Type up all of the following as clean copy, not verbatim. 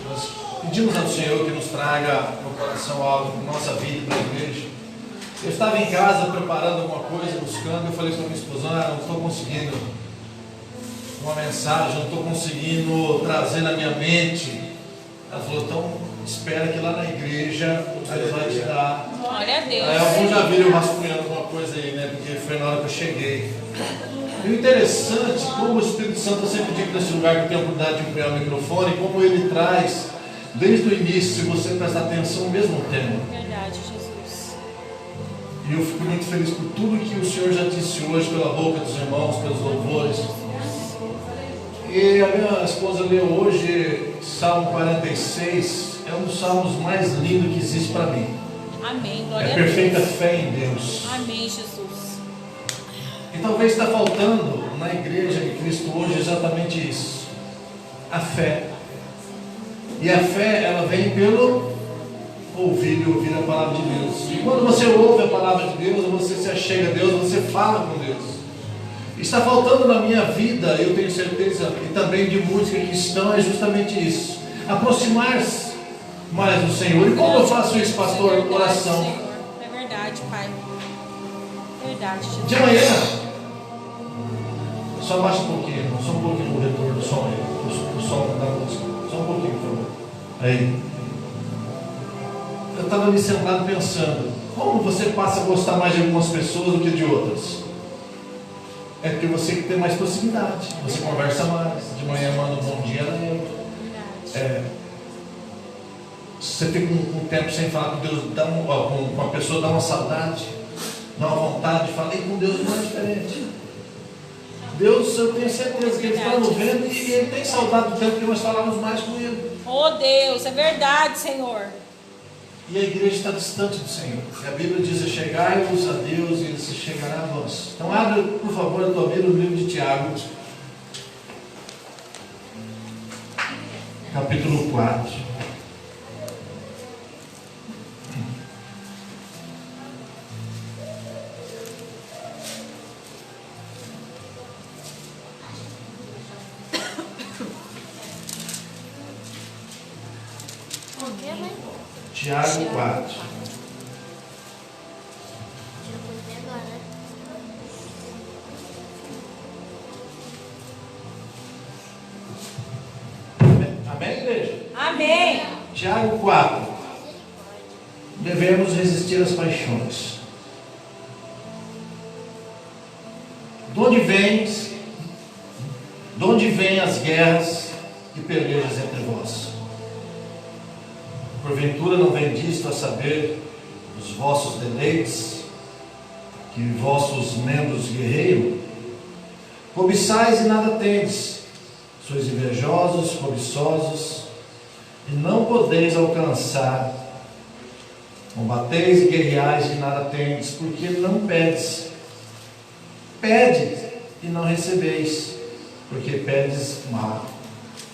Nós pedimos ao Senhor que nos traga no coração algo para nossa vida, para a igreja. Eu estava em casa preparando alguma coisa, buscando, eu falei para minha esposa, não estou conseguindo uma mensagem, não estou conseguindo trazer na minha mente. Ela falou, então espera que lá na igreja Deus vai te dar. Glória a Deus. Aí alguns já viram eu rascunhando alguma coisa aí, né? Porque foi na hora que eu cheguei. E o interessante, como o Espírito Santo, eu sempre digo nesse lugar que eu tenho a oportunidade de empenhar o microfone, como ele traz, desde o início, se você prestar atenção, o mesmo tema. Verdade, Jesus. E eu fico muito feliz por tudo que o Senhor já disse hoje, pela boca dos irmãos, pelos louvores. E a minha esposa leu hoje Salmo 46, é um dos salmos mais lindos que existe para mim. Amém, glória É a Deus. perfeita fé em Deus. Amém, Jesus. E talvez está faltando na igreja de Cristo hoje exatamente isso, a fé. E a fé, ela vem pelo ouvir a palavra de Deus. E quando você ouve a palavra de Deus, você se achega a Deus, você fala com Deus. Está faltando na minha vida, eu tenho certeza, e também de muitos que estão, é justamente isso, aproximar-se mais do Senhor. E como eu faço isso, pastor? É verdade, Oração. Senhor. É verdade, Pai. Verdade, Jesus. De manhã, só baixa um pouquinho, irmão, só um pouquinho o retorno do som aí, o som da música, só um pouquinho, por favor. Aí. Eu estava ali sentado pensando, como você passa a gostar mais de algumas pessoas do que de outras? É porque você tem mais proximidade, você conversa mais, de manhã manda um bom dia, né? Você fica um tempo sem falar com Deus, com a pessoa, dá uma saudade, dá uma vontade de falar, e com Deus não é diferente. Deus, eu tenho certeza que Ele está nos vendo e Ele tem saudade do tempo que nós falamos mais com Ele. Oh Deus, é verdade, Senhor. E a igreja está distante do Senhor. E a Bíblia diz, chegai-vos a Deus e Ele se chegará a vós. Então abre, por favor, a tua Bíblia no livro de Tiago, capítulo 4. Tiago 4. Amém, igreja? Amém. Tiago 4. Devemos resistir às paixões. De onde vêm as guerras e pelejas entre vós? Porventura não vem disto a saber os vossos deleites, que vossos membros guerreiam? Cobiçais e nada tendes, sois invejosos, cobiçosos, e não podeis alcançar. Combateis e guerreais e nada tendes, porque não pedes. Pede e não recebeis, porque pedes mal,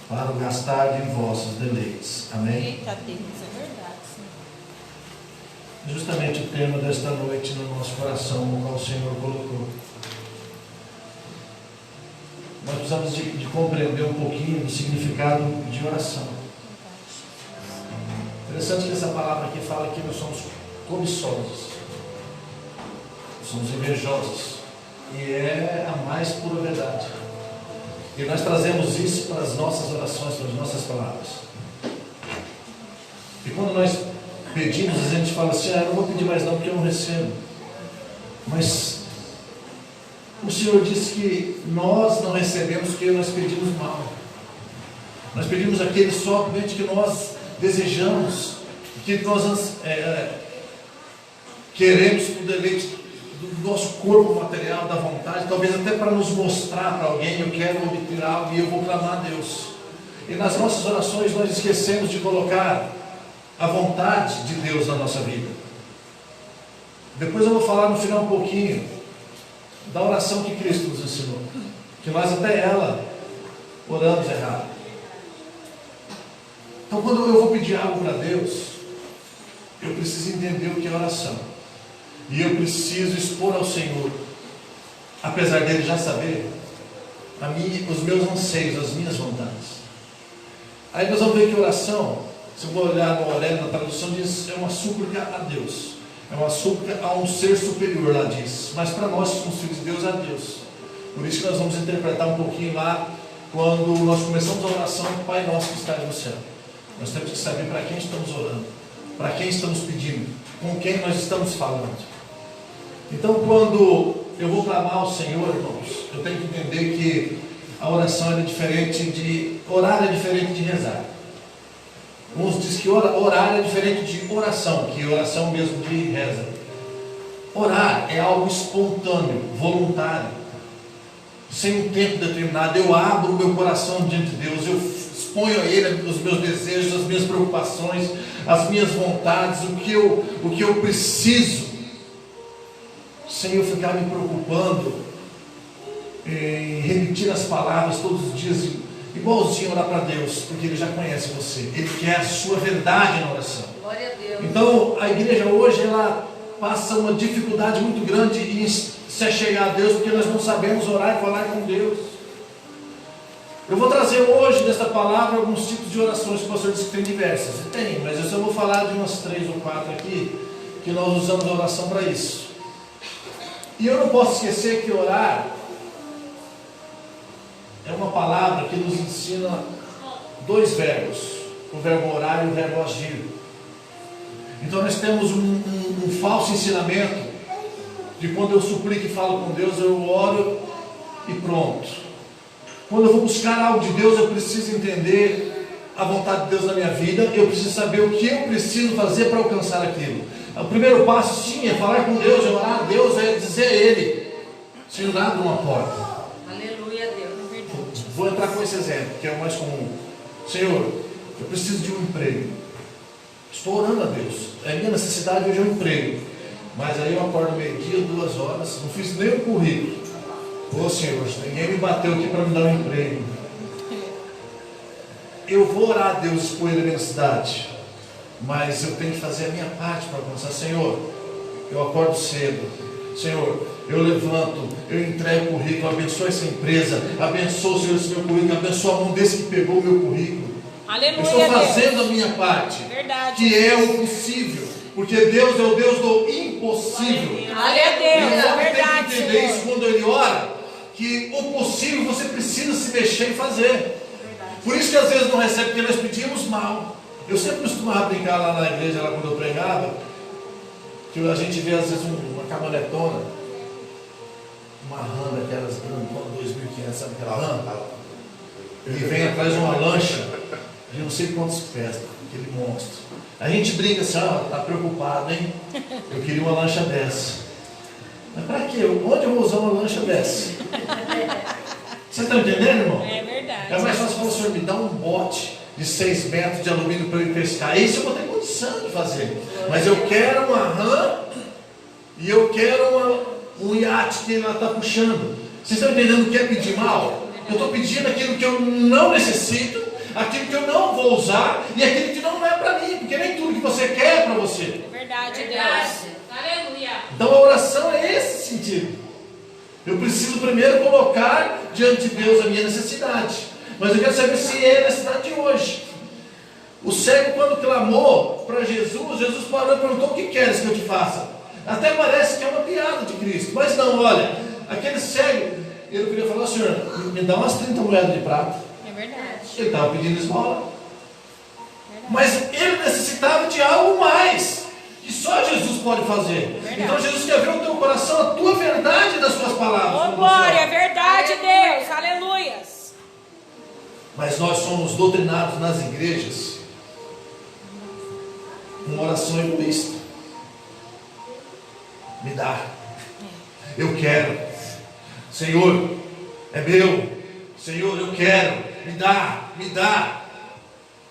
para o gastar de vossos deleites. Amém? Eita Deus, é verdade, Senhor. Justamente o tema desta noite no nosso coração, no qual o Senhor colocou. Nós precisamos de compreender um pouquinho do significado de oração. Interessante que essa palavra aqui fala que nós somos cobiçosos, somos invejosos, e é a mais pura verdade. E nós trazemos isso para as nossas orações, para as nossas palavras. E quando nós pedimos, a gente fala assim, eu não vou pedir mais não, porque eu não recebo. Mas o Senhor disse que nós não recebemos porque nós pedimos mal. Nós pedimos aquele somente que nós desejamos, que nós queremos o deleite do nosso corpo material, da vontade, talvez até para nos mostrar para alguém, eu quero obter algo e eu vou clamar a Deus. E nas nossas orações nós esquecemos de colocar a vontade de Deus na nossa vida. Depois eu vou falar no final um pouquinho da oração que Cristo nos ensinou, que nós até ela oramos errado. Então quando eu vou pedir algo para Deus, eu preciso entender o que é oração. E eu preciso expor ao Senhor, apesar dele já saber, os meus anseios, as minhas vontades. Aí nós vamos ver que oração, se eu vou olhar no Aurélio, na tradução diz, é uma súplica a Deus. É uma súplica a um ser superior, lá diz. Mas para nós que somos filhos de Deus, é a Deus. Por isso que nós vamos interpretar um pouquinho lá, quando nós começamos a oração, Pai nosso que estás no céu. Nós temos que saber para quem estamos orando, para quem estamos pedindo, com quem nós estamos falando. Então, quando eu vou clamar ao Senhor, irmãos, eu tenho que entender que a oração é diferente de... Orar é diferente de rezar. Uns dizem que orar é diferente de oração, que oração mesmo de reza. Orar é algo espontâneo, voluntário, sem um tempo determinado. Eu abro o meu coração diante de Deus, eu exponho a Ele os meus desejos, as minhas preocupações, as minhas vontades, o que eu preciso, sem eu ficar me preocupando em repetir as palavras todos os dias, igualzinho orar para Deus, porque Ele já conhece você, Ele quer a sua verdade na oração. Glória a Deus. Então a igreja hoje, ela passa uma dificuldade muito grande em se achegar a Deus, porque nós não sabemos orar e falar com Deus. Eu vou trazer hoje desta palavra alguns tipos de orações, que o pastor disse que tem diversas, e tem, mas eu só vou falar de umas 3 ou 4 aqui, que nós usamos a oração para isso. E eu não posso esquecer que orar é uma palavra que nos ensina 2 verbos, o verbo orar e o verbo agir. Então nós temos um falso ensinamento de quando eu suplico e falo com Deus, eu oro e pronto. Quando eu vou buscar algo de Deus, eu preciso entender a vontade de Deus na minha vida, eu preciso saber o que eu preciso fazer para alcançar aquilo. O primeiro passo, sim, é falar com Deus, é orar a Deus, é dizer a Ele: Senhor, abre uma porta. Aleluia, Deus. Vou entrar com esse exemplo, que é o mais comum. Senhor, eu preciso de um emprego. Estou orando a Deus. A minha necessidade hoje é um emprego. Mas aí eu acordo meio-dia, 2 horas, não fiz nem o currículo. Ô Senhor, ninguém me bateu aqui para me dar um emprego. Eu vou orar a Deus, expor a minha necessidade, mas eu tenho que fazer a minha parte para alcançar. Senhor, eu acordo cedo. Senhor, eu levanto, eu entrego o currículo, abençoa essa empresa, abençoa, Senhor, esse meu currículo, abençoa a mão desse que pegou o meu currículo. Aleluia, eu estou fazendo a minha parte, verdade, que é o possível, porque Deus é o Deus do impossível. Aleluia, E o homem verdade, tem que entender Senhor. isso quando ele ora, que o possível você precisa se mexer e fazer. Por isso que às vezes não recebe, porque nós pedimos mal. Eu sempre costumava brincar lá na igreja, lá quando eu pregava, que a gente vê às vezes uma caminhonetona, uma RAM daquelas grandonas, 2.500, sabe aquela RAM? E vem atrás de uma lancha de não sei quantos pés, aquele monstro. A gente brinca assim: está preocupado, hein? Eu queria uma lancha dessa. Mas para quê? Onde eu vou usar uma lancha dessa? Você está entendendo, irmão? É verdade. É mais fácil falar: Senhor, me dá um bote de 6 metros de alumínio para eu ir pescar. Isso eu vou ter condição de fazer. Mas eu quero uma RAM e eu quero um iate que ela está puxando. Vocês estão entendendo o que é pedir mal? Eu estou pedindo aquilo que eu não necessito, aquilo que eu não vou usar e aquilo que não é para mim, porque nem tudo que você quer é para você. É verdade, Deus. Aleluia. Então a oração é esse sentido. Eu preciso primeiro colocar diante de Deus a minha necessidade, mas eu quero saber se é a necessidade de hoje. O cego, quando clamou para Jesus, Jesus parou e perguntou: o que queres que eu te faça? Até parece que é uma piada de Cristo, mas não, olha, aquele cego, ele queria falar: Senhor, me dá umas 30 moedas de prata. É verdade. Ele estava pedindo esmola, mas ele necessitava de algo mais, que só Jesus pode fazer. Então Jesus quer ver o teu coração, a tua verdade das tuas palavras. Oh, glória, é verdade, Deus. Aleluias. Mas nós somos doutrinados nas igrejas uma oração egoísta. Me dá. Eu quero. Senhor, é meu. Senhor, eu quero. Me dá, me dá.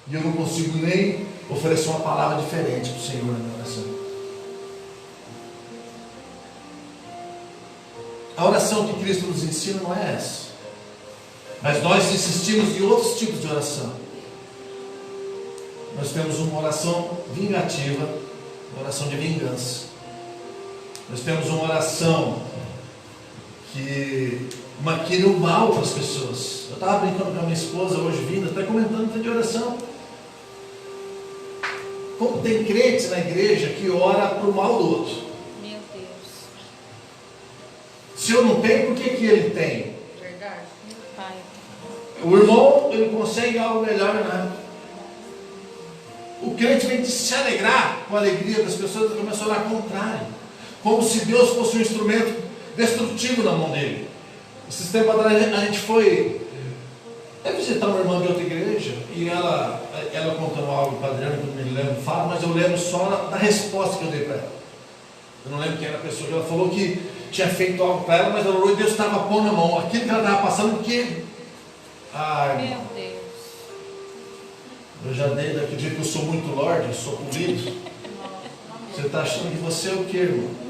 E eu não consigo nem oferecer uma palavra diferente para o Senhor na minha oração. A oração que Cristo nos ensina não é essa. Mas nós insistimos em outros tipos de oração. Nós temos uma oração vingativa, uma oração de vingança. Nós temos uma oração que maquina o mal para as pessoas. Eu estava brincando com a minha esposa hoje, vindo, até comentando de oração. Como tem crentes na igreja que ora para o mal do outro. Meu Deus. Se eu não tenho, por que ele tem? Verdade. Meu pai. O irmão, ele consegue algo melhor, né? O crente vem de se alegrar com a alegria das pessoas e começa a orar ao contrário. Como se Deus fosse um instrumento destrutivo na mão dele. Esses tempos atrás a gente foi visitar uma irmã de outra igreja e ela contando algo para a Adriana, que eu não me lembro, fala, mas eu lembro só da resposta que eu dei para ela. Eu não lembro quem era a pessoa, ela falou que tinha feito algo para ela, mas ela orou e Deus estava pondo na mão aquilo que ela estava passando, porque Meu Deus. eu já dei daquele jeito que eu sou muito lorde, sou polido. Você está achando que você é o que, irmão?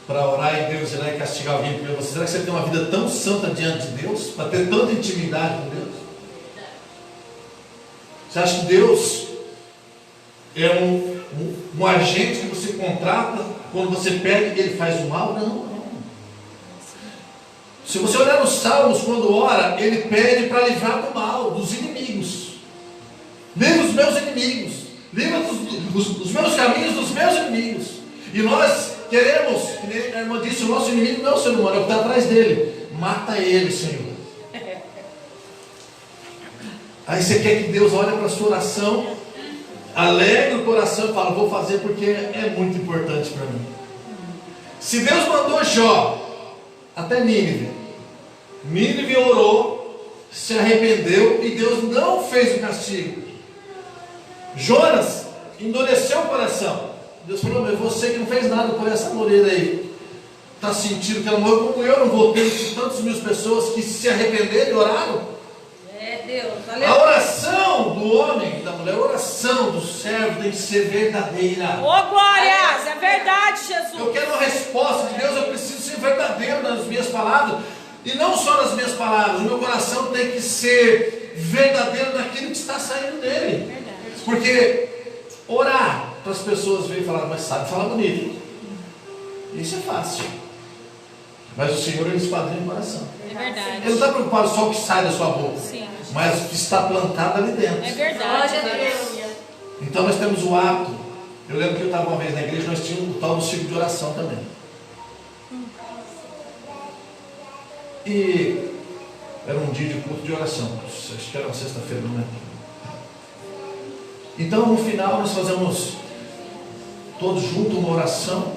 Para orar em Deus e ir lá e castigar alguém por você. Será que você tem uma vida tão santa diante de Deus? Para ter tanta intimidade com Deus? Você acha que Deus é um agente que você contrata quando você pede e ele faz o mal? Não. Se você olhar nos Salmos, quando ora, ele pede para livrar do mal, dos inimigos. Livra os meus inimigos. Livra dos meus caminhos, dos meus inimigos. E nós queremos, que nem a irmã disse, o nosso inimigo não é o ser humano, é o que está atrás dele. Mata ele, Senhor. Aí você quer que Deus olhe para a sua oração, alegre o coração e fala, vou fazer porque é muito importante para mim. Se Deus mandou Jó até Nínive, Nínive orou, se arrependeu e Deus não fez o castigo. Jonas endureceu o coração. Deus falou, mas você que não fez nada por essa mulher aí, está sentindo que ela morreu como eu não vou ter tantas mil pessoas que se arrependeram e oraram? É Deus. A oração do homem e da mulher, a oração do servo tem que ser verdadeira. Ô, glórias, é verdade, Eu Jesus. quero uma resposta de Deus, eu preciso ser verdadeiro nas minhas palavras. E não só nas minhas palavras, o meu coração tem que ser verdadeiro naquilo que está saindo dele. Verdade. Porque orar para as pessoas verem e falar, mas sabe falar bonito. Isso é fácil. Mas o Senhor, ele esquadrinha o coração. É verdade. Ele não está preocupado só com o que sai da sua boca, Sim. mas o que está plantado ali dentro. É verdade. Glória a Deus. Então nós temos o hábito. Eu lembro que eu estava uma vez na igreja, nós tínhamos o tal do ciclo de oração também. E era um dia de culto de oração. Acho que era uma sexta-feira, não lembro. Então no final nós fazemos todos juntos uma oração.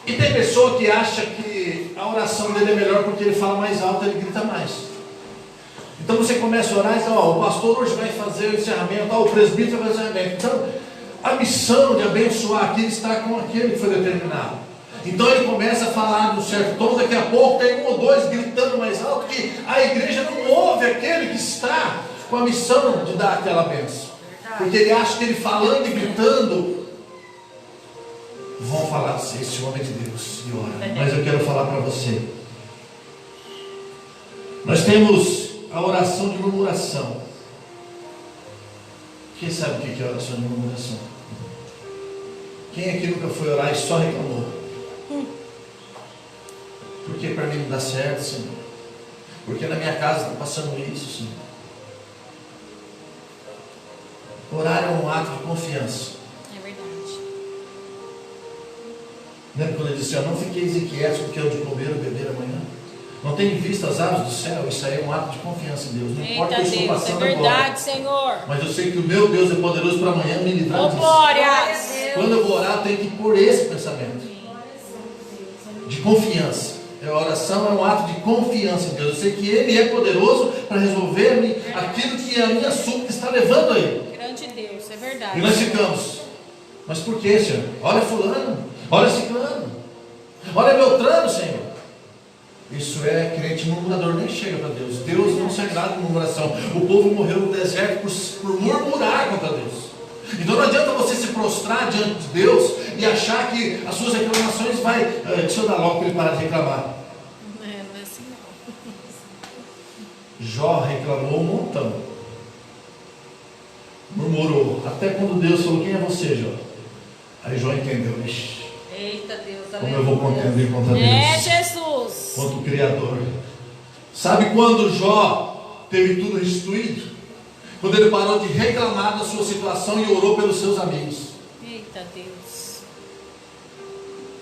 E tem pessoa que acha que a oração dele é melhor porque ele fala mais alto, ele grita mais. Então você começa a orar e diz, o pastor hoje vai fazer o encerramento, o presbítero vai fazer o encerramento. Então a missão de abençoar aqui está com aquele que foi determinado. Então ele começa a falar no certo tom, daqui a pouco tem um ou dois gritando mais alto, que a igreja não ouve aquele que está com a missão de dar aquela bênção. Porque ele acha que ele falando e gritando, vão falar assim, esse homem de Deus, e ora. Mas eu quero falar para você. Nós temos a oração de murmuração. Quem sabe o que é a oração de murmuração? Quem aqui nunca foi orar e só reclamou? Porque para mim não dá certo, Senhor. Porque na minha casa está passando isso, Senhor. Orar é um ato de confiança. É verdade. Lembra quando ele disse, não fiqueis inquietos porque eu de comer ou beber amanhã? Não tem em vista as aves do céu? Isso aí é um ato de confiança em Deus. Não importa o que eu estou Deus, é passando verdade, agora. Senhor. Mas eu sei que o meu Deus é poderoso para amanhã me livrar Ô, disso. glórias. Quando eu vou orar, eu tenho que pôr esse pensamento. De confiança. A oração é um ato de confiança em Deus. Eu sei que Ele é poderoso para resolver-me aquilo que a minha súplica está levando a Ele. Grande Deus, é verdade. E nós ficamos, mas por que, Senhor? Olha fulano, olha ciclano, olha Beltrano, Senhor. Isso é crente murmurador, nem chega para Deus. Deus não se agrada em murmuração. O povo morreu no deserto por murmurar contra Deus. Então não adianta você se prostrar diante de Deus e achar que as suas reclamações vai... deixa eu dar logo para ele parar de reclamar. Não é assim não. Jó reclamou um montão. Murmurou. Até quando Deus falou, quem é você, Jó? Aí Jó entendeu. Ixi, Eita Deus, Como eu vou contender contra Deus? É Jesus. Contra o Criador. Sabe quando Jó teve tudo restituído? Quando ele parou de reclamar da sua situação e orou pelos seus amigos. Eita Deus.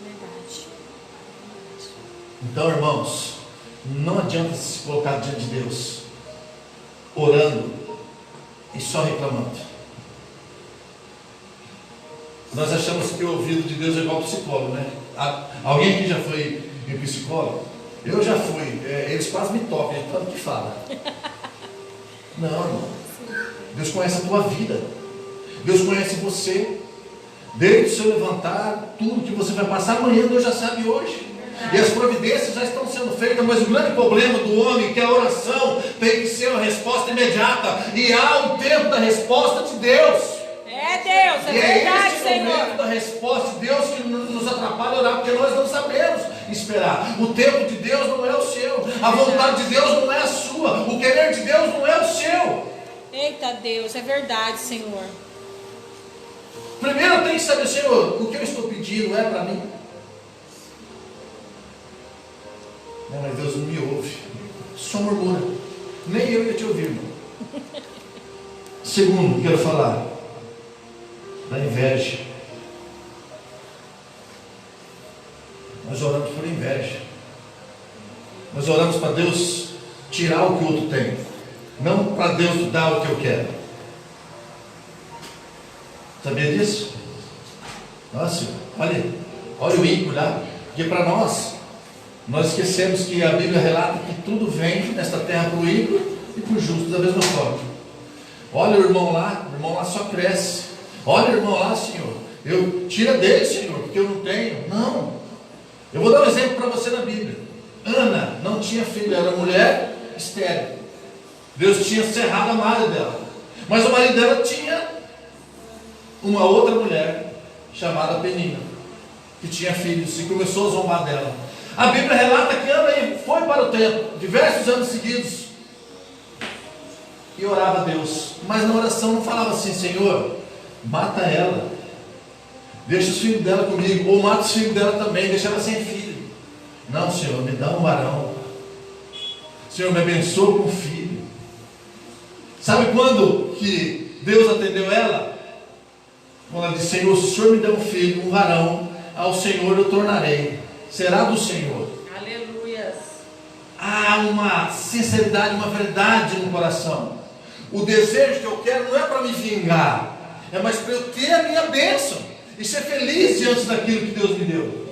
Verdade. Então, irmãos, não adianta se colocar diante de Deus orando e só reclamando. Nós achamos que o ouvido de Deus é igual psicólogo, né? Alguém aqui já foi em psicólogo? Eu já fui. Eles quase me tocam, de tanto que fala. Não, irmão. Deus conhece a tua vida. Deus conhece você. Desde o seu levantar, tudo que você vai passar amanhã, Deus já sabe hoje. E as providências já estão sendo feitas, mas o grande problema do homem é que a oração tem que ser uma resposta imediata. E há um tempo da resposta de Deus. É Deus, é E verdade, esse Senhor. momento da resposta de Deus que nos atrapalha a orar, porque nós não sabemos esperar. O tempo de Deus não é o seu. A vontade de Deus não é a sua. O querer de Deus não é o seu. Eita Deus, é verdade, Senhor. Primeiro eu tenho que saber, Senhor, o que eu estou pedindo é para mim? Não, mas Deus não me ouve. Só murmura. Nem eu ia te ouvir, irmão. Segundo, quero falar da inveja. Nós oramos por inveja. Nós oramos para Deus tirar o que o outro tem, não para Deus dar o que eu quero. Sabia disso? Nossa, olha o ímpio lá. Porque para nós esquecemos que a Bíblia relata que tudo vem nesta terra para o ímpio e para o justo da mesma forma. Olha o irmão lá só cresce. Olha o irmão lá, Senhor, tira dele, Senhor, porque eu não tenho. Não. Eu vou dar um exemplo para você na Bíblia. Ana não tinha filho, era mulher estéril. Deus tinha cerrado a madre dela. Mas o marido dela tinha uma outra mulher chamada Penina, que tinha filhos, e começou a zombar dela. A Bíblia relata que Ana foi para o templo diversos anos seguidos e orava a Deus, mas na oração não falava assim: Senhor, mata ela, deixa os filhos dela comigo, ou mata os filhos dela também, deixa ela sem filho. Não, Senhor, me dá um varão. Senhor, me abençoa com filho. Sabe quando que Deus atendeu ela? Quando ela disse: Senhor, se o Senhor me der um filho, um varão, ao Senhor eu tornarei, será do Senhor. Aleluias. Há uma sinceridade, uma verdade no coração. O desejo que eu quero não é para me vingar, é mais para eu ter a minha bênção e ser feliz diante daquilo que Deus me deu.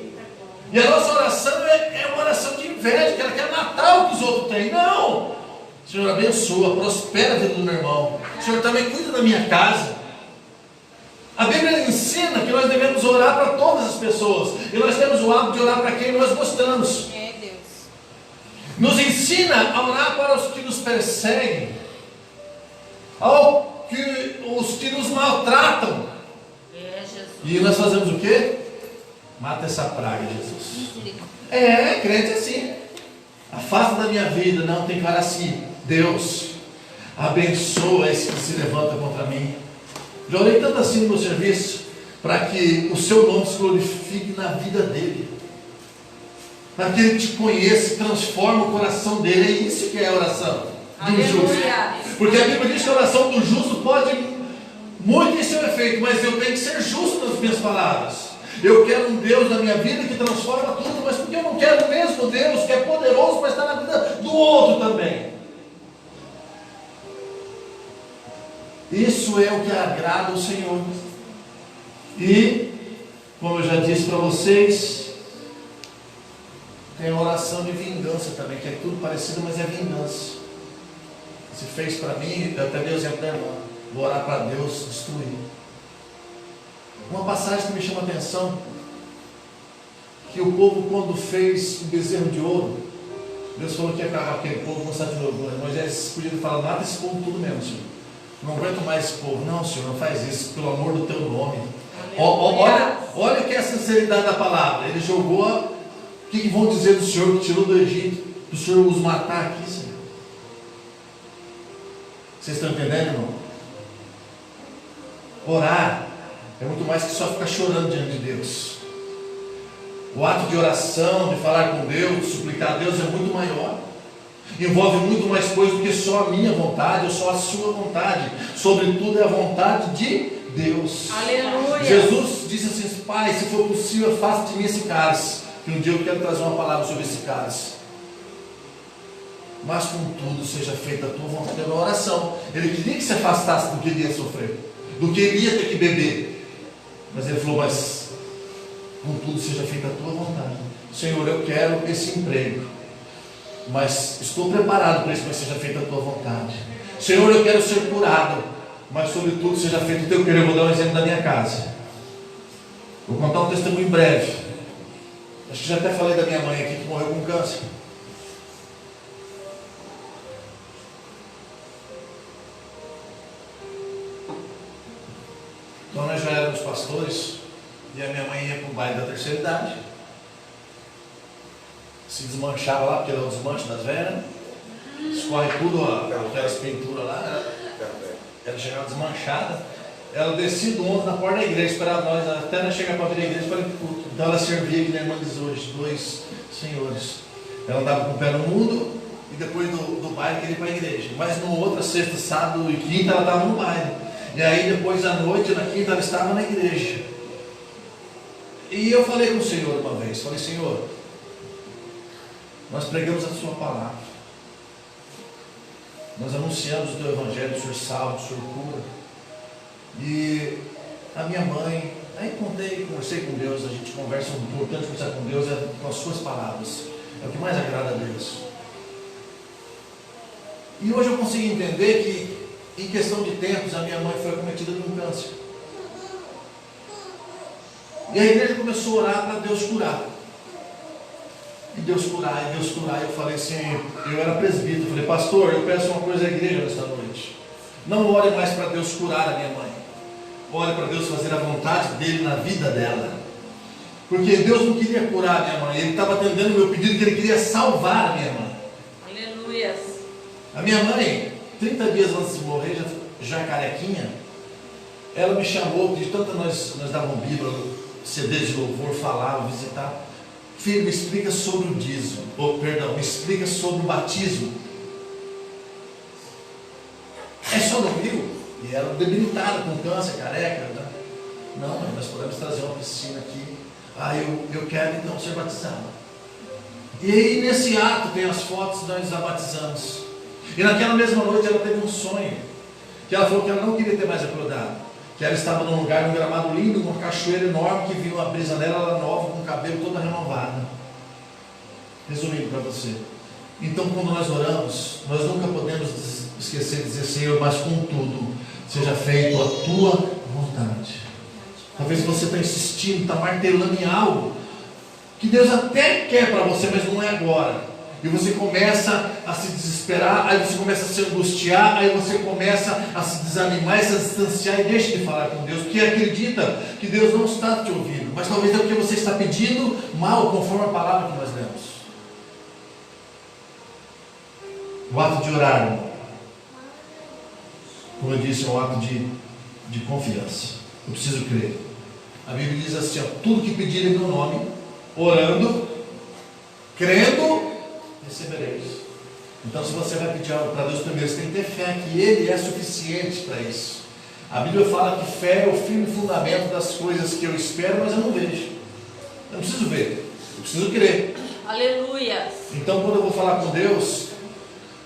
E a nossa oração é uma oração de inveja, que ela quer matar o que os outros têm. Não! Senhor, abençoa, prospera a vida do meu irmão. Senhor, também cuida da minha casa. A Bíblia ensina que nós devemos orar para todas as pessoas, e nós temos o hábito de orar para quem nós gostamos. É Deus. Nos ensina a orar para os que nos perseguem, os que nos maltratam. É Jesus. E nós fazemos o quê? Mata essa praga, Jesus. Crente assim. Afasta da minha vida. Não, tem que falar assim: Deus, abençoa esse que se levanta contra mim. Já orei tanto assim no meu serviço, para que o seu nome se glorifique na vida dele, para que ele te conheça, transforme o coração dele. É isso que é a oração do justo. Porque a Bíblia diz que a oração do justo pode muito em seu efeito, mas eu tenho que ser justo nas minhas palavras. Eu quero um Deus na minha vida que transforma tudo, mas porque eu não quero o mesmo Deus que é poderoso para estar na vida do outro também. Isso é o que agrada ao Senhor. E, como eu já disse para vocês, tem a oração de vingança também, que é tudo parecido, mas é vingança. Se fez para mim, eu até dei o exemplo da irmã, vou orar para Deus destruir. Uma passagem que me chama a atenção, que o povo, quando fez o bezerro de ouro, Deus falou que ia acabar aquele povo, não sabe de novo. Moisés podia falar: mata esse povo tudo mesmo, Senhor. Não aguento mais esse povo. Não, Senhor, não faz isso, pelo amor do teu nome. Olha o que é a sinceridade da palavra. Ele jogou, o que vão dizer do Senhor que tirou do Egito, do Senhor os matar aqui, Senhor? Vocês estão entendendo, irmão? Orar é muito mais que só ficar chorando diante de Deus. O ato de oração, de falar com Deus, de suplicar a Deus é muito maior. Envolve muito mais coisa do que só a minha vontade ou só a sua vontade. Sobretudo é a vontade de Deus. Aleluia. Jesus disse assim: Pai, se for possível, afasta de mim esse cálice. Que um dia eu quero trazer uma palavra sobre esse cálice. Mas contudo seja feita a tua vontade. É uma oração. Ele queria que se afastasse do que ele ia sofrer, do que ele ia ter que beber. Mas ele falou: mas contudo seja feita a tua vontade. Senhor, eu quero esse emprego, mas estou preparado para isso, mas seja feita a tua vontade. Senhor, eu quero ser curado, mas sobretudo seja feito o teu querer. Eu vou dar um exemplo da minha casa. Vou contar um testemunho breve. Acho que já até falei da minha mãe aqui, que morreu com câncer. Então nós já éramos pastores, e a minha mãe ia para o baile da terceira idade, se desmanchava lá, porque era o desmanche das velhas, escorre tudo, aquelas pinturas lá, ela chegava desmanchada, ela descia do ônibus na porta da igreja, esperava nós até nós chegar para abrir a igreja para ir culto. Então ela servia, que a irmã diz hoje, 2 senhores. Ela andava com o pé no mundo, e depois do baile queria ir para a igreja, mas no outra, sexta, sábado e quinta ela estava no baile. E aí depois à noite, na quinta, ela estava na igreja. E eu falei com o Senhor uma vez, falei: Senhor, nós pregamos a sua palavra, nós anunciamos o teu evangelho, o Senhor salva, o Senhor cura. E a minha mãe, aí conversei com Deus. A gente conversa, o importante conversar com Deus é com as suas palavras, é o que mais agrada a Deus. E hoje eu consigo entender que em questão de tempos, a minha mãe foi acometida de um câncer. E a igreja começou a orar para Deus curar. E Deus curar, e Deus curar. E eu falei assim, eu era presbítero, eu falei: pastor, eu peço uma coisa à igreja nesta noite. Não ore mais para Deus curar a minha mãe. Ore para Deus fazer a vontade dele na vida dela. Porque Deus não queria curar a minha mãe, Ele estava atendendo o meu pedido, que Ele queria salvar a minha mãe. Aleluia. A minha mãe, 30 dias antes de morrer, já carequinha, ela me chamou, de tanto nós dávamos Bíblia, CDs de louvor, falava, visitar. Filho, me explica sobre o dízimo, me explica sobre o batismo. É só no Rio? E ela debilitada, com câncer, careca, né? Não, mas nós podemos trazer uma piscina aqui. Eu quero então ser batizado. E aí nesse ato tem as fotos, nós a batizamos. E naquela mesma noite ela teve um sonho, que ela falou que ela não queria ter mais acordado, que ela estava num lugar, num gramado lindo, numa cachoeira enorme, que viu uma brisa nela, ela nova, com o cabelo toda renovada. Resumindo para você, então quando nós oramos, nós nunca podemos esquecer de dizer: Senhor, mas contudo seja feito a tua vontade. Talvez você está insistindo, está martelando em algo que Deus até quer para você, mas não é agora. E você começa a se desesperar, aí você começa a se angustiar, aí você começa a se desanimar e se distanciar e deixa de falar com Deus, porque acredita que Deus não está te ouvindo, mas talvez é porque você está pedindo mal, conforme a palavra que nós lemos. O ato de orar, como eu disse, é um ato de confiança. Eu preciso crer. A Bíblia diz assim: ó, tudo que pedirem em meu nome, orando, crendo, recebereis. Então, se você vai pedir algo para Deus, primeiro você tem que ter fé que Ele é suficiente para isso. A Bíblia fala que fé é o firme fundamento das coisas que eu espero, mas eu não vejo. Eu não preciso ver, eu preciso crer. Aleluia. Então, quando eu vou falar com Deus,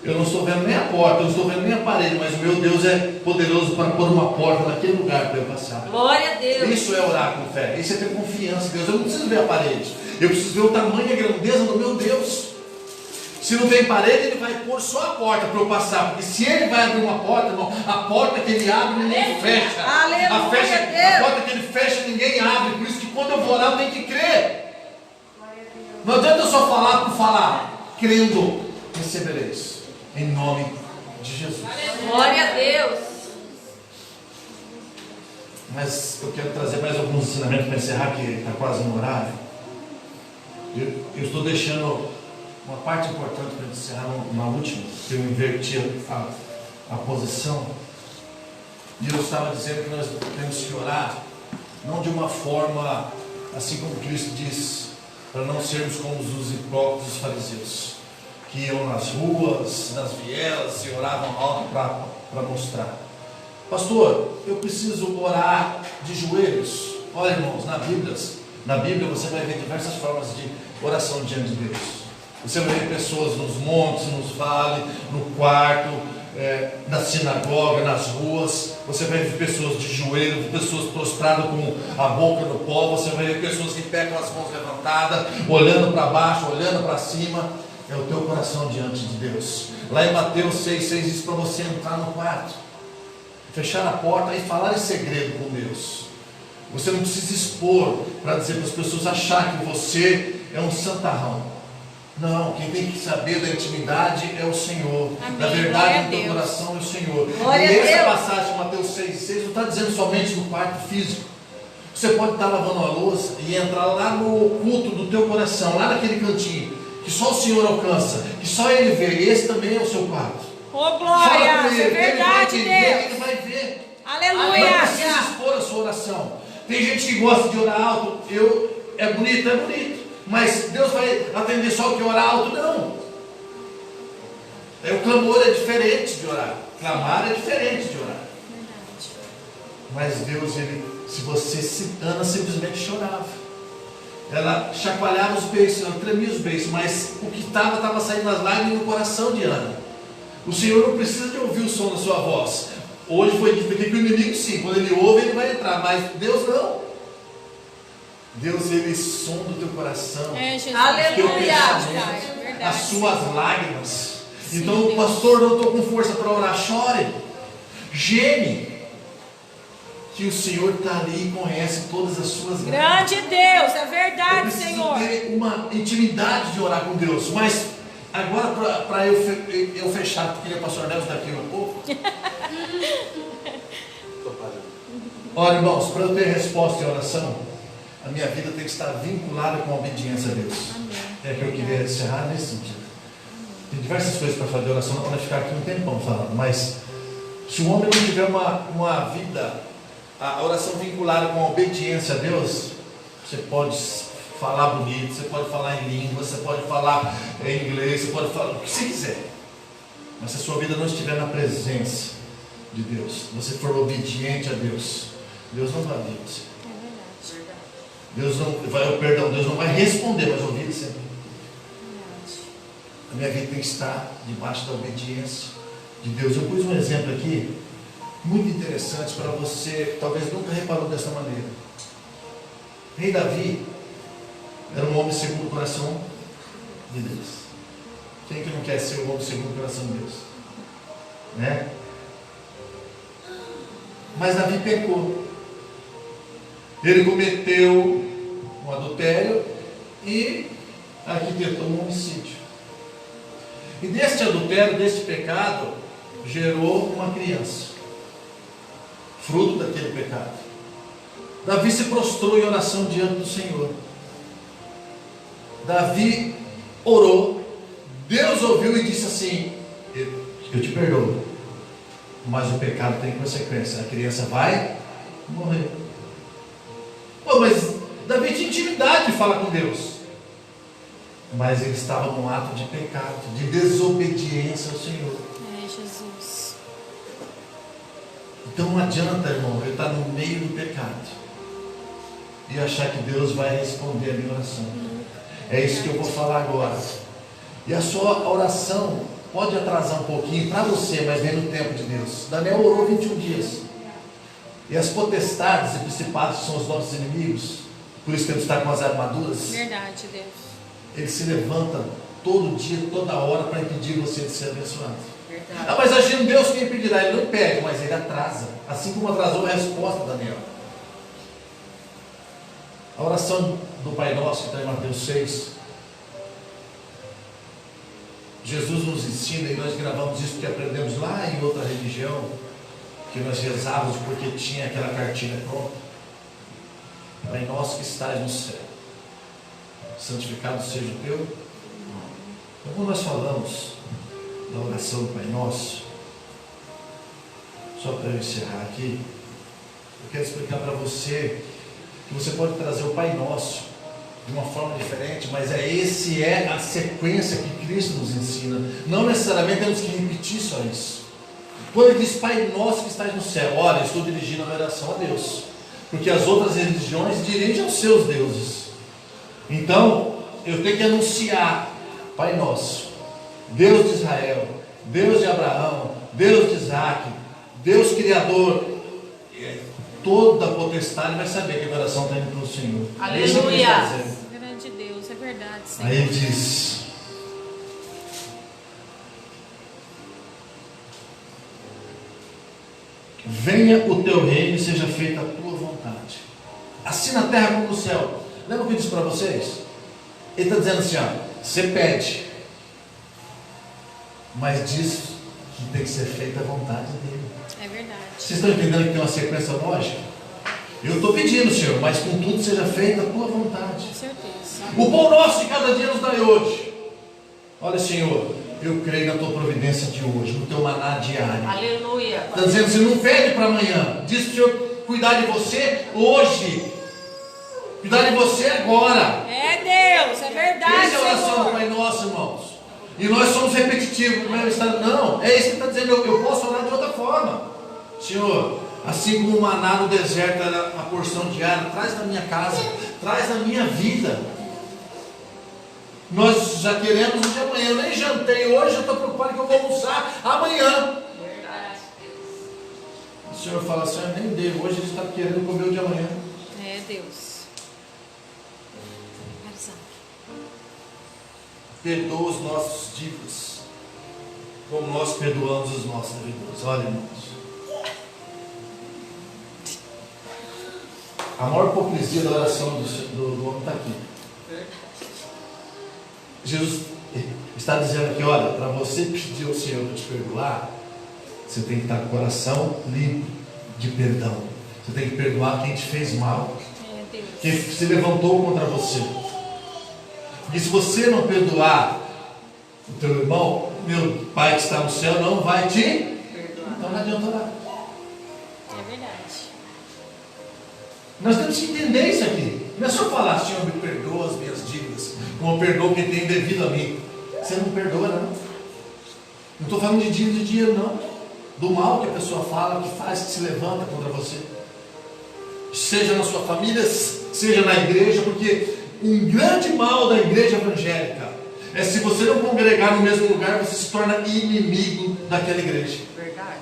eu não estou vendo nem a porta, eu não estou vendo nem a parede, mas o meu Deus é poderoso para pôr uma porta naquele lugar para eu passar. Glória a Deus. Isso é orar com fé, isso é ter confiança em Deus. Eu não preciso ver a parede, eu preciso ver o tamanho e a grandeza do meu Deus. Se não tem parede, Ele vai pôr só a porta para eu passar, porque se Ele vai abrir uma porta, irmão, a porta que Ele abre, ninguém fecha. Aleluia, A porta que Ele fecha, ninguém abre. Por isso que quando eu vou orar, eu tenho que crer. Não adianta eu só falar por falar. Crendo, recebereis. Em nome de Jesus. Glória a Deus. Mas eu quero trazer mais alguns ensinamentos para encerrar, que está quase no horário. Eu estou deixando uma parte importante para encerrar na última, que eu inverti a posição. E eu estava dizendo que nós temos que orar, não de uma forma, assim como Cristo diz, para não sermos como os hipócritas dos fariseus, que iam nas ruas, nas vielas e oravam alto para mostrar. Pastor, eu preciso orar de joelhos. Olha, irmãos, na Bíblia você vai ver diversas formas de oração diante de Deus. Você vai ver pessoas nos montes, nos vales, no quarto, na sinagoga, nas ruas. Você vai ver pessoas de joelho, pessoas prostradas com a boca no pó. Você vai ver pessoas que pegam as mãos levantadas, olhando para baixo, olhando para cima. É o teu coração diante de Deus. Lá em Mateus 6,6 diz para você entrar no quarto, fechar a porta e falar em segredo com Deus. Você não precisa expor para dizer para as pessoas achar que você é um santarrão. Não, quem tem que saber da intimidade é o Senhor. Amém. Da verdade do teu coração é o Senhor. Glória E a essa Deus. passagem de Mateus 6,6 não está dizendo somente no quarto físico. Você pode estar lavando a louça e entrar lá no culto do teu coração, lá naquele cantinho, que só o Senhor alcança, que só Ele vê. Esse também é o seu quarto. Ô, Fala glória, com isso é Ele, verdade, Ele vai entender, Deus. Ele vai ver. Não Aleluia. precisa expor a sua oração. Tem gente que gosta de orar alto. É bonito. Mas Deus vai atender só o que orar alto? Não. O clamor é diferente de orar. Clamar é diferente de orar. Mas Deus, se você Ana simplesmente chorava. Ela chacoalhava os beiços, ela tremia os beiços, mas o que estava saindo das lágrimas no coração de Ana. O Senhor não precisa de ouvir o som da sua voz. Hoje foi dito aqui que o inimigo sim, quando ele ouve ele vai entrar, mas Deus não. Deus, ele sonda o teu coração, Jesus. Aleluia. teu Verdade, pensamento, verdade. as suas lágrimas. Sim, Então, Deus. pastor, não estou com força para orar, chore, geme, que o Senhor está ali e conhece todas as suas lágrimas. Grande Deus, é Eu verdade, preciso Senhor. ter uma intimidade de orar com Deus. Mas agora, para eu fechar, porque ele é pastor Nelson daqui a pouco. Olha, irmãos, para eu ter resposta em oração, a minha vida tem que estar vinculada com a obediência a Deus. É que eu queria encerrar nesse sentido. Tem diversas coisas para fazer oração, não pode ficar aqui um tempão falando, mas se o homem não tiver uma vida, a oração vinculada com a obediência a Deus, você pode falar bonito, você pode falar em língua, você pode falar em inglês, você pode falar o que você quiser, mas se a sua vida não estiver na presença de Deus, você for obediente a Deus, Deus não vai ouvir você. Deus não vai responder, mas ouvir sempre. A minha vida tem que estar debaixo da obediência de Deus. Eu pus um exemplo aqui muito interessante para você que talvez nunca reparou dessa maneira. Rei Davi era um homem segundo o coração de Deus. Quem que não quer ser um homem segundo o coração de Deus? Né? Mas Davi pecou. Ele cometeu um adultério e arquitetou um homicídio. E deste adultério, deste pecado, gerou uma criança, fruto daquele pecado. Davi se prostrou em oração diante do Senhor. Davi orou, Deus ouviu e disse assim: eu te perdoo, mas o pecado tem consequência, a criança vai morrer. Pô, mas Davi tinha intimidade de falar com Deus, mas ele estava num ato de pecado, de desobediência ao Senhor. É, Jesus. Então não adianta, irmão, eu estar no meio do pecado e achar que Deus vai responder a minha oração. É isso que eu vou falar agora. E a sua oração pode atrasar um pouquinho para você, mas vem no tempo de Deus. Daniel orou 21 dias. E as potestades e principados, que são os nossos inimigos, por isso temos que estar com as armaduras. Verdade, Deus. Ele se levanta todo dia, toda hora, para impedir você de ser abençoado. Verdade. Ah, mas agindo Deus, quem impedirá? Ele não impede, mas ele atrasa. Assim como atrasou a resposta de Daniel. A oração do Pai Nosso, que está em Mateus 6. Jesus nos ensina, e nós gravamos isso porque aprendemos lá em outra religião, que nós rezávamos porque tinha aquela cartilha pronta. Pai Nosso que estás no céu, santificado seja o teu nome. Então, quando nós falamos da oração do Pai Nosso, só para eu encerrar aqui, eu quero explicar para você que você pode trazer o Pai Nosso de uma forma diferente, mas esse é a sequência que Cristo nos ensina. Não necessariamente temos que repetir só isso. Quando ele diz Pai Nosso que estás no céu, olha, eu estou dirigindo a minha oração a Deus, porque as outras religiões dirigem aos seus deuses. Então eu tenho que anunciar Pai Nosso, Deus de Israel, Deus de Abraão, Deus de Isaac, Deus Criador. Toda a potestade vai saber que a oração está indo para o Senhor. Aleluia. Grande Deus, é verdade, Senhor. Aí ele diz: venha o teu reino e seja feita a tua vontade, assim na terra como no céu. Lembra o que eu disse para vocês? Ele está dizendo assim, ó, você pede, mas diz que tem que ser feita a vontade dele. É verdade. Vocês estão entendendo que tem uma sequência lógica? Eu estou pedindo, Senhor, mas contudo seja feita a tua vontade. Com certeza. O pão nosso de cada dia nos dai hoje. Olha, Senhor, eu creio na tua providência de hoje, no teu maná diário. Aleluia. Está dizendo assim, não pede para amanhã. Diz para o Senhor cuidar de você hoje. Cuidar de você agora. É Deus, é verdade, Essa é a oração do Senhor. Pai Nosso, irmãos. E nós somos repetitivos. Não, é isso que ele está dizendo. Eu posso orar de outra forma. Senhor, assim como o maná no deserto era a porção diária, traz na minha casa, traz na minha vida. Nós já queremos o de amanhã. Eu nem jantei hoje, eu estou preocupado que eu vou almoçar amanhã. Verdade. O Senhor fala assim, eu nem dei hoje, ele está querendo comer o de amanhã. É Deus. Perdoa os nossos dívidas, como nós perdoamos os nossos devedores. Olha, irmãos, a maior hipocrisia da oração do homem está aqui. Jesus está dizendo aqui, olha, para você pedir ao Senhor para te perdoar, você tem que estar com o coração limpo de perdão. Você tem que perdoar quem te fez mal, É Deus. quem se levantou contra você. Porque se você não perdoar o teu irmão, meu Pai que está no céu não vai te perdoar. Então não adianta orar. É verdade. Nós temos que entender isso aqui. Não é só falar, Senhor, me perdoa as minhas dívidas, como eu perdoo quem tem devido a mim. Você não perdoa, não. Não estou falando de dívida de dinheiro, não. Do mal que a pessoa fala, que faz, que se levanta contra você. Seja na sua família, seja na igreja, porque um grande mal da igreja evangélica é se você não congregar no mesmo lugar, você se torna inimigo daquela igreja. Verdade.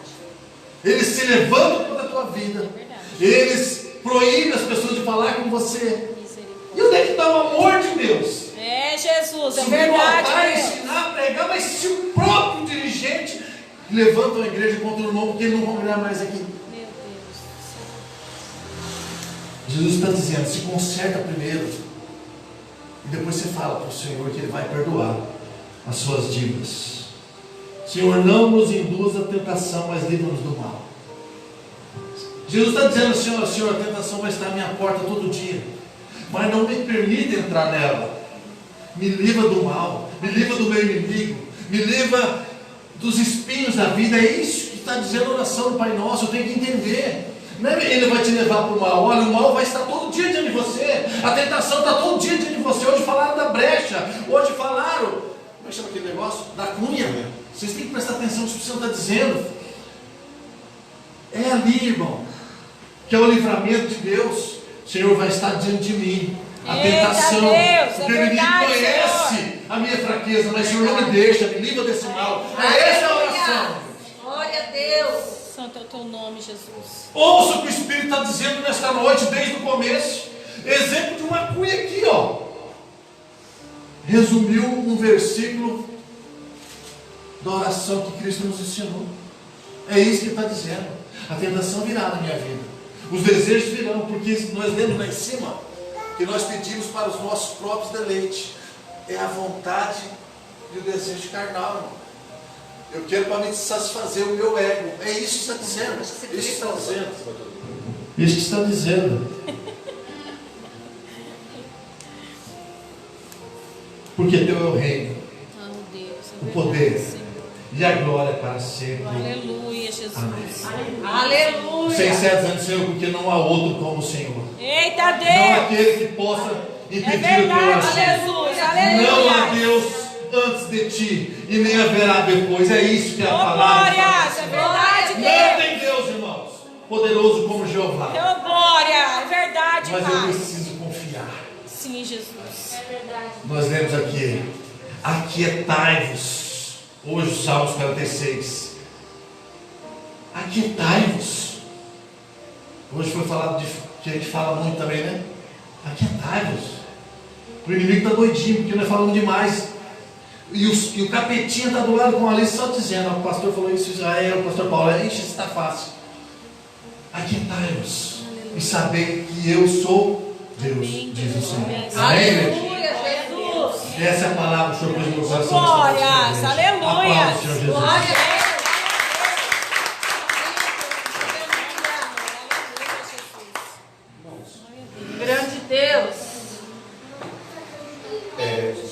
Eles se levantam contra a tua vida. É verdade. Eles proíbem as pessoas de falar com você. Misericórdia. E onde é que está o amor de Deus? É Jesus, é Subir no verdade, altar, Deus. ensinar, pregar, mas se o próprio dirigente levanta a igreja contra o irmão, porque ele não congregar mais aqui. Meu Deus. Jesus está dizendo, se conserta primeiro. E depois você fala para o Senhor que Ele vai perdoar as suas dívidas. Senhor, não nos induz à tentação, mas livra-nos do mal. Jesus está dizendo, Senhor, a tentação vai estar à minha porta todo dia, mas não me permita entrar nela. Me livra do mal, me livra do meu inimigo, me livra dos espinhos da vida. É isso que está dizendo a oração do Pai Nosso. Eu tenho que entender. Não é ele vai te levar para o mal. Olha, o mal vai estar todo dia diante de você. A tentação está todo dia diante de você. Hoje falaram da brecha. Hoje falaram, como é que chama aquele negócio? Da cunha. Vocês têm que prestar atenção no que o Senhor está dizendo. É ali, irmão, que é o livramento de Deus. O Senhor vai estar diante de mim. A Eita, tentação. Deus, Porque é o inimigo verdade, conhece Senhor. a minha fraqueza, mas o Senhor não me deixa, me livra desse mal. Essa é a oração. Glória a Deus. Santo é o teu nome, Jesus. Ouça o que o Espírito está dizendo nesta noite, desde o começo. Exemplo de uma cunha aqui, ó. Resumiu um versículo da oração que Cristo nos ensinou. É isso que ele está dizendo. A tentação virá na minha vida. Os desejos virão, porque nós lemos lá em cima que nós pedimos para os nossos próprios deleites. É a vontade e o desejo carnal, irmão. Eu quero para me satisfazer o meu ego. É isso que está dizendo. Isso que está dizendo. Isso que está dizendo. Porque teu é o reino, Oh, Deus, é o verdade, poder Senhor. e a glória para sempre. Aleluia, Jesus. Amém. Aleluia. Você encerra dizendo, Senhor, porque não há outro como o Senhor. Eita, Não Deus. aquele que possa e É pedir o teu verdade, ajuda. Jesus. Aleluia. Não há Deus antes de ti e nem haverá depois. É isso que a Ô, palavra glória. está É dizendo. verdade, Não Deus. tem Deus, irmãos, poderoso como Jeová. Ô, glória. É verdade, Mas eu Pai. preciso confiar. Sim, Jesus. É verdade. Nós lemos aqui: aquietai-vos. Hoje o Salmos 46. Aquietai-vos. Hoje foi falado de que a gente fala muito também, né? Aquietai-vos. O inimigo está doidinho, porque nós falamos demais. E o capetinha está do lado com a Alice só dizendo: o pastor falou isso, Israel, o pastor Paulo, ixi, isso está fácil. Aquietai-vos e saber que eu sou Deus, diz o Senhor. Amém, igreja? Aleluia, Jesus. Essa é a palavra que o Senhor pôs no meu coração. Glória, aleluia. aleluia. Aplauda o Senhor Jesus. Glória a Deus. Grande Deus.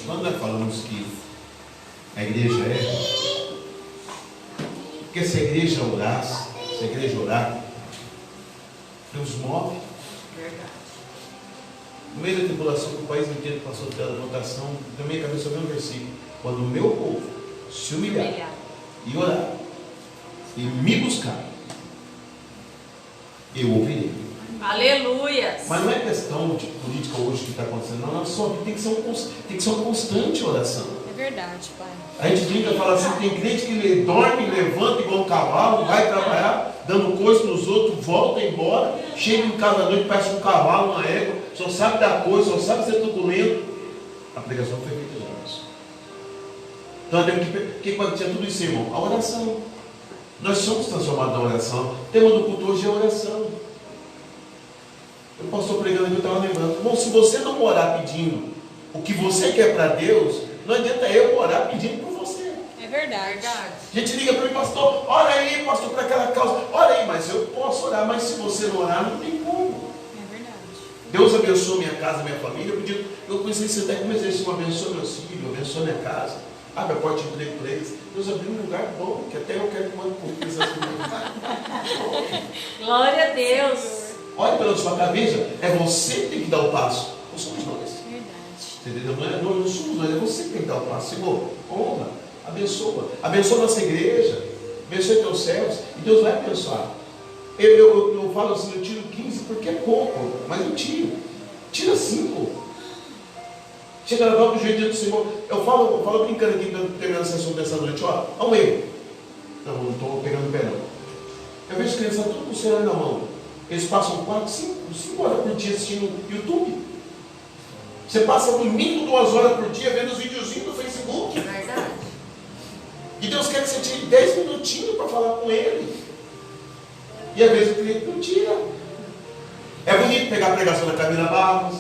Quando nós falamos que a igreja porque se a igreja orasse, se a igreja orar, Deus move. No meio da tribulação que o país inteiro passou pela votação, na minha cabeça veio um versículo: quando o meu povo se humilhar e orar e me buscar, eu ouvirei. Aleluia. Mas não é questão de política hoje que está acontecendo, não, só tem que ser uma constante oração. É verdade, Pai. A gente brinca e fala assim: tem crente que dorme, levanta igual um cavalo, vai trabalhar, dando coisa nos outros, volta embora, chega em casa à noite, parece um cavalo, uma égua, só sabe dar coisa, só sabe ser turbulento. A pregação foi feita nisso. Então temos que quando tinha tudo isso, irmão, a oração. Nós somos transformados na oração. O tema do culto hoje é oração. O pastor pregando aqui, eu estava lembrando: irmão, se você não orar pedindo o que você quer para Deus, não adianta eu orar pedindo por você. É verdade. A gente liga para mim: pastor, ora aí, pastor, para aquela causa, ora aí, mas eu posso orar, mas se você não orar, não tem como. É verdade. Deus abençoe minha casa, minha família. Eu comecei a sentar e comecei assim: abençoe meus filhos, abençoe minha casa, abre a porta de emprego para eles. Deus abriu um lugar bom, que até eu quero que mande por eles assim. Glória a Deus. Olha pela sua cabeça, é você que tem que dar o passo, não somos nós. Verdade. Entendeu? Não somos nós, é você que tem que dar o passo. Senhor, honra, abençoa nossa igreja, abençoe teus servos, e Deus vai abençoar. Eu falo assim: eu tiro 15 porque é pouco, mas eu tiro. Tira 5. Chega na hora do jeito do Senhor. Eu falo brincando aqui, terminando essa assunto dessa noite: ó, há um erro. Não estou pegando o pé não. Eu vejo crianças tudo com o celular na mão. Eles passam 4, 5 horas por dia assistindo YouTube. Você passa no mínimo 2 horas por dia vendo os videozinhos do Facebook. Verdade. E Deus quer que você tire 10 minutinhos para falar com Ele. E às vezes o cliente não tira. É bonito pegar a pregação da Camila Barros.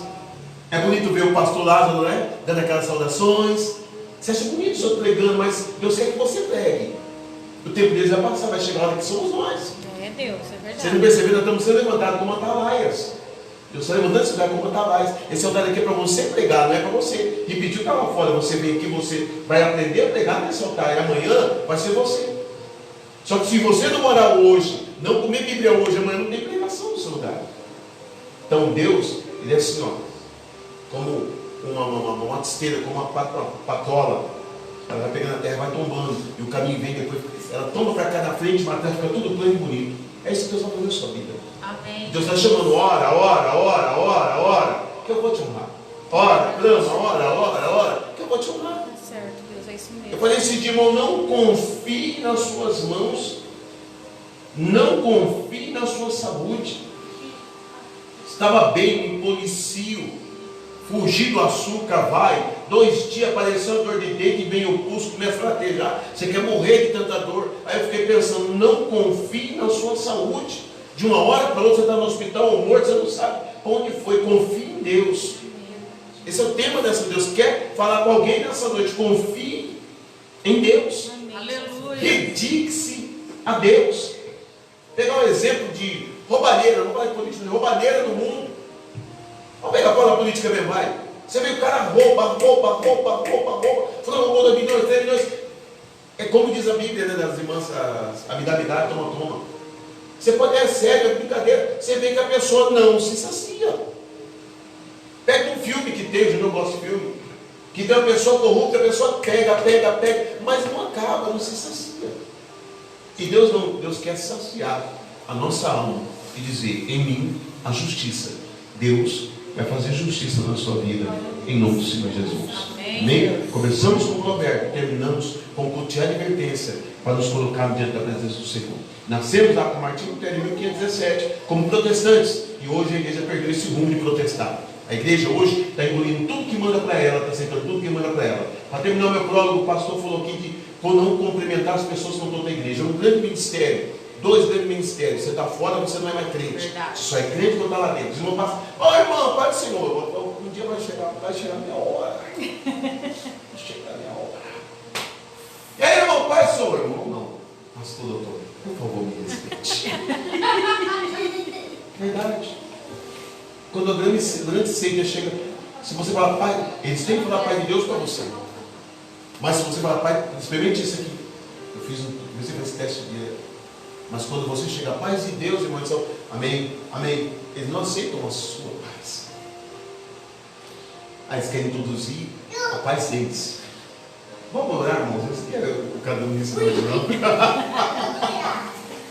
É bonito ver o pastor Lázaro, né, dando aquelas saudações. Você acha bonito o senhor pregando, mas Deus quer que você pregue. O tempo deles vai passar, vai chegar a hora que somos nós. É Deus, é verdade. Você não percebeu? Nós estamos sendo levantados como atalaias. Deus está levantando esse lugar como atalaias. Esse altar aqui é para você pregar, não é para você repetir o que está lá fora. Você vem aqui, você vai aprender a pregar nesse altar. E amanhã vai ser você. Só que se você não orar hoje, não comer Bíblia hoje, amanhã não tem pregação no seu lugar. Então Deus, Ele é assim, ó, como uma esteira, como uma patola. Ela vai pegando a terra, vai tombando, e o caminho vem depois. Ela tomba para cá na frente, mas a terra fica tudo plano e bonito. É isso que Deus vai fazer na sua vida. Amém. Deus está chamando: ora, que eu vou te honrar. Ora, clama, ora, que eu vou te honrar. Tá certo, Deus, é isso mesmo. Eu falei esse dia: irmão, não confie nas suas mãos, não confie na sua saúde. Estava bem, me policio. Fugir do açúcar, vai. 2 dias apareceu a dor de dente e vem o pulso, começa a fraquejar. Você quer morrer de tanta dor. Aí eu fiquei pensando: não confie na sua saúde. De uma hora para outra você está no hospital ou morto, você não sabe para onde foi. Confie em Deus. Esse é o tema dessa. Deus quer falar com alguém nessa noite: confie em Deus. Aleluia. Dedique-se a Deus. Pegar um exemplo de roubalheira, não vai política, roubalheira no mundo. Vamos pegar a política mesmo, vai. Você vê o cara rouba, fulano roubou 2 milhões, 3 milhões. É como diz a Bíblia, né, das irmãs, a toma. Você pode, é sério, é brincadeira. Você vê que a pessoa não se sacia. Pega um filme que tem, eu não gosto de filme. Que tem uma pessoa corrupta, a pessoa pega, mas não acaba, não se sacia. E Deus quer saciar a nossa alma e dizer, em mim, a justiça. Deus vai fazer justiça na sua vida, em nome do Senhor Jesus. Amém? Começamos com o provérbio, terminamos com o culto de advertência, para nos colocar diante da presença do Senhor. Nascemos lá com Martim Lutero em 1517, como protestantes, e hoje a igreja perdeu esse rumo de protestar. A igreja hoje está engolindo tudo que manda para ela, está aceitando tudo que manda para ela. Para terminar o meu prólogo, o pastor falou aqui que por não cumprimentar as pessoas que não estão na igreja. É um grande ministério, 2 grandes ministérios. Você está fora, você não é mais crente. Verdade. Você só é crente quando está lá dentro. Os irmãos passam, ó irmão, Pai do Senhor, um dia vai chegar a minha hora. Vai chegar a minha hora. E aí, irmão, Pai do Senhor, irmão, não. Pastor, doutor, por favor, me respeite. Verdade. Quando a grande ceia chega, se você falar, Pai, eles têm que falar Pai de Deus para você. Mas se você falar, Pai, experimente isso aqui. Eu fiz esse teste de. Mas quando você chega a paz de Deus, irmão, eles são, amém, amém. Eles não aceitam a sua paz. Aí eles querem introduzir a paz deles. Vamos orar, irmãos. Eles querem cada um nisso hoje, não?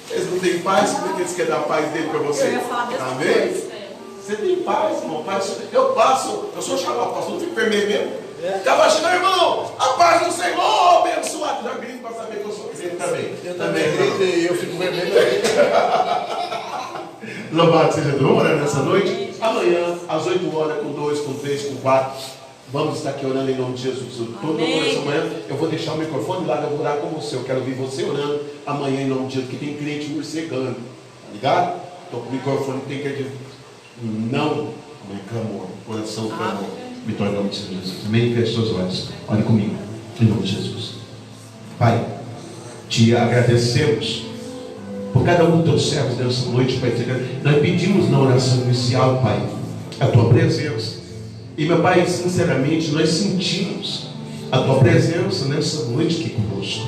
Eles não têm paz, como é que eles querem dar a paz dele para você? Eu ia falar dessa amém? coisa. Você tem paz, irmão. Paz, eu sou xarope, pastor, não fico vermelho mesmo. Estava achando, irmão, a paz do Senhor, abençoado. Já grito para saber que eu sou crente também. Eu também grito e eu fico vermelho. Louvado seja Deus. Vamos orar nessa noite? Amanhã, às 8 horas, com 2, com 3, com 4. Vamos estar aqui orando em nome de Jesus. Toda essa manhã eu vou deixar o microfone lá, eu vou orar com você. Eu quero ouvir você orando amanhã em nome de Jesus, que tem crente morcegando. Tá ligado? Estou com o microfone, tem que dizer. Não, mãe, clamor, coração clamor. Vitória em nome de Jesus. Amém? Feche seus olhos. Olhe comigo, em nome de Jesus. Pai, te agradecemos por cada um dos teus servos nessa noite, Pai. Nós pedimos na oração inicial, Pai, a tua presença. E, meu Pai, sinceramente, nós sentimos a tua presença nessa noite aqui conosco.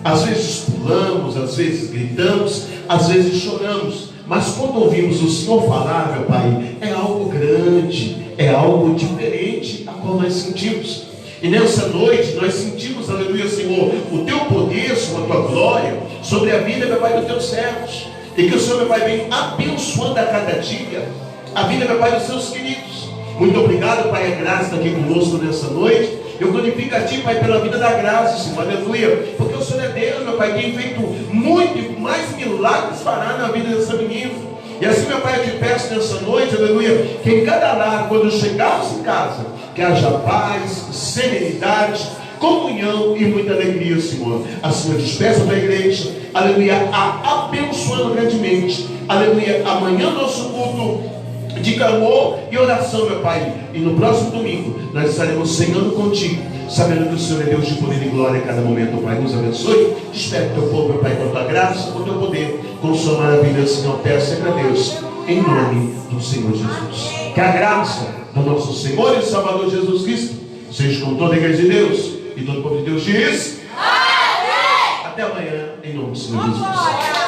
Às vezes pulamos, às vezes gritamos, às vezes choramos. Mas quando ouvimos o Senhor falar, meu Pai, é algo grande, é algo diferente a qual nós sentimos. E nessa noite nós sentimos, aleluia, Senhor, o teu poder, sobre a tua glória, sobre a vida, meu Pai, dos teus servos. E que o Senhor, meu Pai, vem abençoando a cada dia a vida, meu Pai, dos seus queridos. Muito obrigado, Pai, a graça está aqui conosco nessa noite. Eu glorifico a Ti, Pai, pela vida da graça, Senhor, aleluia. Porque o Senhor é Deus, meu Pai, tem feito muito mais milagres fará na vida dessa menina. E assim, meu Pai, eu te peço nessa noite, aleluia, que em cada lar, quando chegarmos em casa, que haja paz, serenidade, comunhão e muita alegria, Senhor. Assim eu despeço da igreja, aleluia, abençoando grandemente, aleluia, amanhã nosso culto de clamor e oração, meu Pai. E no próximo domingo nós estaremos ceiando contigo, sabendo que o Senhor é Deus de poder e glória a cada momento, Pai. Nos abençoe. Desperte teu povo, meu Pai, com a tua graça, com o teu poder, com sua maravilha, Senhor. Peço a Deus, em nome do Senhor Jesus. Que a graça do nosso Senhor e Salvador Jesus Cristo seja com toda a igreja de Deus. E todo o povo de Deus diz: amém. Até amanhã, em nome do Senhor Jesus.